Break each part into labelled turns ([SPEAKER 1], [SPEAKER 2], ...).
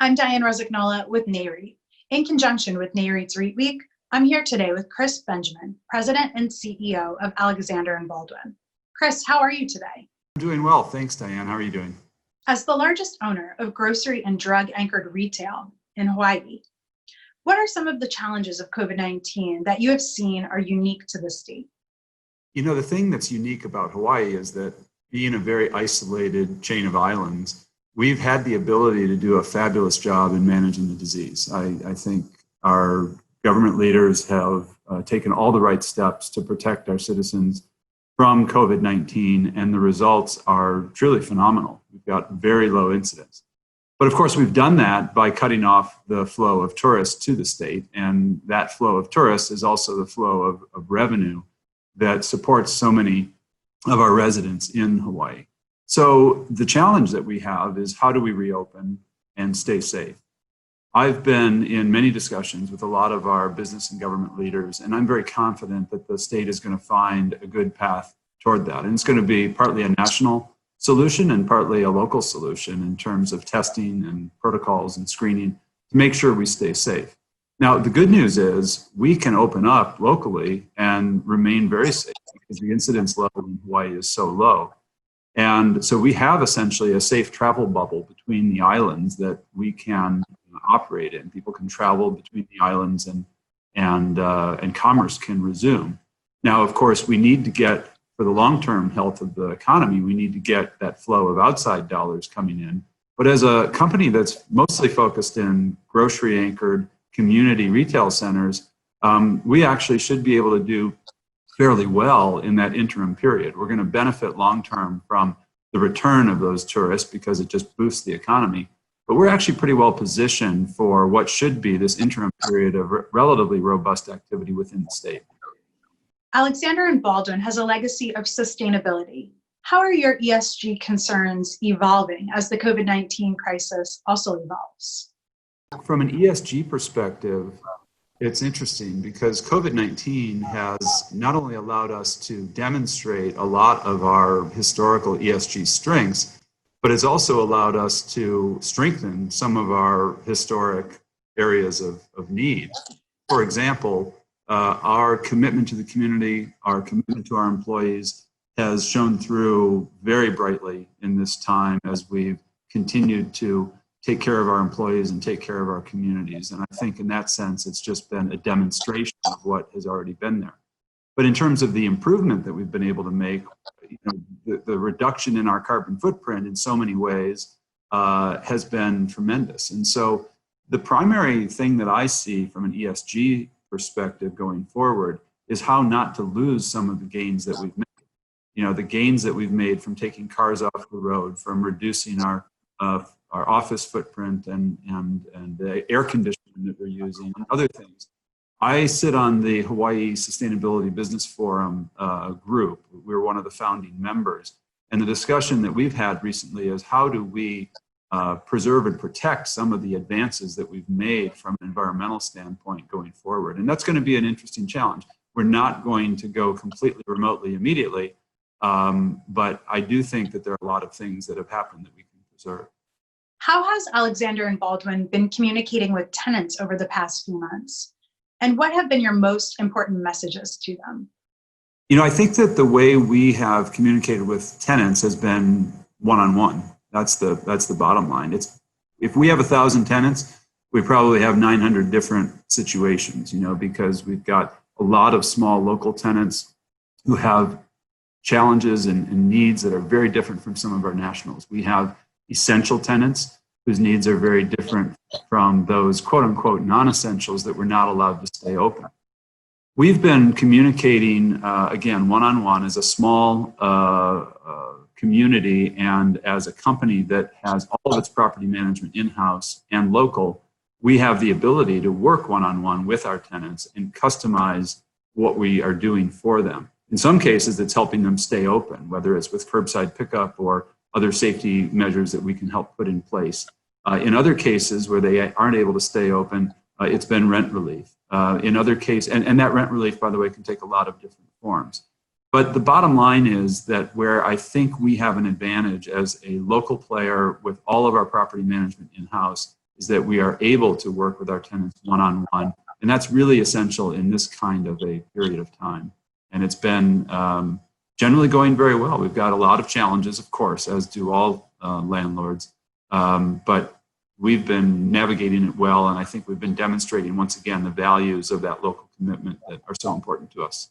[SPEAKER 1] I'm Diane Rosignol with NAREIT. In conjunction with NAREIT's REIT Week, I'm here today with Chris Benjamin, President and CEO of Alexander & Baldwin. Chris, how are you today?
[SPEAKER 2] I'm doing well. Thanks, Diane. How are you doing?
[SPEAKER 1] As the largest owner of grocery and drug-anchored retail in Hawaii, what are some of the challenges of COVID-19 that you have seen are unique to the state?
[SPEAKER 2] You know, the thing that's unique about Hawaii is that being a very isolated chain of islands, we've had the ability to do a fabulous job in managing the disease. I think our government leaders have taken all the right steps to protect our citizens from COVID-19, and the results are truly phenomenal. We've got very low incidence. But of course, we've done that by cutting off the flow of tourists to the state, and that flow of tourists is also the flow of revenue that supports so many of our residents in Hawaii. So the challenge that we have is, how do we reopen and stay safe? I've been in many discussions with a lot of our business and government leaders, and I'm very confident that the state is going to find a good path toward that. And it's going to be partly a national solution and partly a local solution in terms of testing and protocols and screening to make sure we stay safe. Now, the good news is we can open up locally and remain very safe because the incidence level in Hawaii is so low. And so we have essentially a safe travel bubble between the islands that we can operate in. People can travel between the islands and commerce can resume. Now, of course, we need to get, for the long-term health of the economy, we need to get that flow of outside dollars coming in. But as a company that's mostly focused in grocery-anchored community retail centers, we actually should be able to do fairly well in that interim period. We're going to benefit long-term from the return of those tourists because it just boosts the economy. But we're actually pretty well positioned for what should be this interim period of relatively robust activity within the state.
[SPEAKER 1] Alexander & Baldwin has a legacy of sustainability. How are your ESG concerns evolving as the COVID-19 crisis also evolves?
[SPEAKER 2] From an ESG perspective, it's interesting because COVID-19 has not only allowed us to demonstrate a lot of our historical ESG strengths, but it's also allowed us to strengthen some of our historic areas of need. For example, our commitment to the community, our commitment to our employees has shown through very brightly in this time as we've continued to take care of our employees and take care of our communities. And I think in that sense, it's just been a demonstration of what has already been there. But in terms of the improvement that we've been able to make, the reduction in our carbon footprint in so many ways has been tremendous. And so the primary thing that I see from an ESG perspective going forward is how not to lose some of the gains that we've made. You know, the gains that we've made from taking cars off the road, from reducing our office footprint and the air conditioning that we're using and other things. I sit on the Hawaii Sustainability Business Forum group. We're one of the founding members. And the discussion that we've had recently is, how do we preserve and protect some of the advances that we've made from an environmental standpoint going forward? And that's going to be an interesting challenge. We're not going to go completely remotely immediately, but I do think that there are a lot of things that have happened that we can preserve.
[SPEAKER 1] How has Alexander & Baldwin been communicating with tenants over the past few months? And what have been your most important messages to them?
[SPEAKER 2] You know, I think that the way we have communicated with tenants has been one-on-one. That's the bottom line. If we have 1,000 tenants, we probably have 900 different situations, because we've got a lot of small local tenants who have challenges and needs that are very different from some of our nationals. We have essential tenants whose needs are very different from those quote-unquote non-essentials that we're not allowed to stay open. We've been communicating, again, one-on-one as a small community and as a company that has all of its property management in-house and local. We have the ability to work one-on-one with our tenants and customize what we are doing for them. In some cases, it's helping them stay open, whether it's with curbside pickup or other safety measures that we can help put in place. In other cases where they aren't able to stay open, it's been rent relief. In other cases, and that rent relief, by the way, can take a lot of different forms. But the bottom line is that where I think we have an advantage as a local player with all of our property management in-house is that we are able to work with our tenants one-on-one. And that's really essential in this kind of a period of time. And it's been generally going very well. We've got a lot of challenges, of course, as do all landlords. But we've been navigating it well. And I think we've been demonstrating, once again, the values of that local commitment that are so important to us.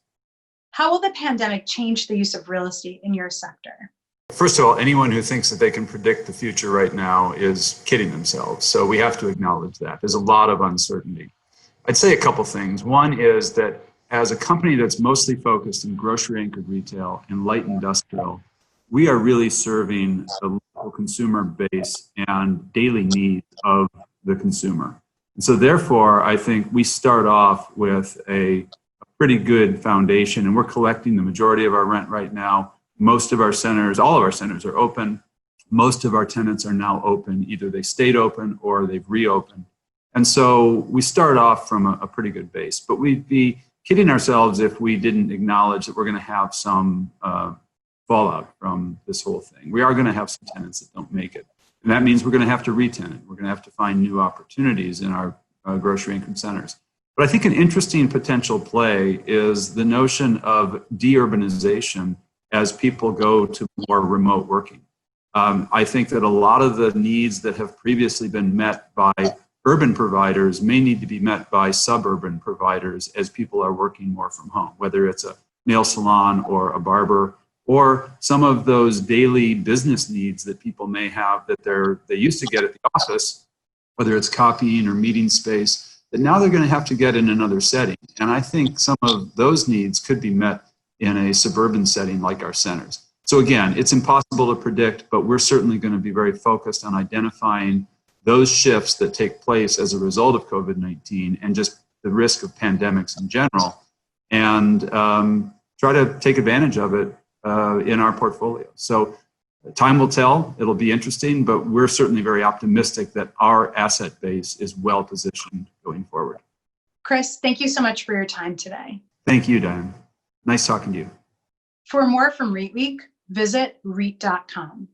[SPEAKER 1] How will the pandemic change the use of real estate in your sector?
[SPEAKER 2] First of all, anyone who thinks that they can predict the future right now is kidding themselves. So we have to acknowledge that. There's a lot of uncertainty. I'd say a couple things. One is that as a company that's mostly focused in grocery-anchored retail and light industrial, we are really serving the local consumer base and daily needs of the consumer. And so therefore, I think we start off with a pretty good foundation, and we're collecting the majority of our rent right now. Most of our centers, all of our centers are open. Most of our tenants are now open. Either they stayed open or they've reopened. And so we start off from a pretty good base, but we'd be kidding ourselves if we didn't acknowledge that we're going to have some fallout from this whole thing. We are going to have some tenants that don't make it. And that means we're going to have to re-tenant. We're going to have to find new opportunities in our grocery anchored centers. But I think an interesting potential play is the notion of deurbanization as people go to more remote working. I think that a lot of the needs that have previously been met by urban providers may need to be met by suburban providers as people are working more from home, whether it's a nail salon or a barber, or some of those daily business needs that people may have that they used to get at the office, whether it's copying or meeting space, that now they're going to have to get in another setting. And I think some of those needs could be met in a suburban setting like our centers. So again, it's impossible to predict, but we're certainly going to be very focused on identifying those shifts that take place as a result of COVID-19 and just the risk of pandemics in general, and try to take advantage of it in our portfolio. So time will tell. It'll be interesting, but we're certainly very optimistic that our asset base is well positioned going forward.
[SPEAKER 1] Chris, thank you so much for your time today.
[SPEAKER 2] Thank you, Diane. Nice talking to you.
[SPEAKER 1] For more from REIT Week, visit REIT.com.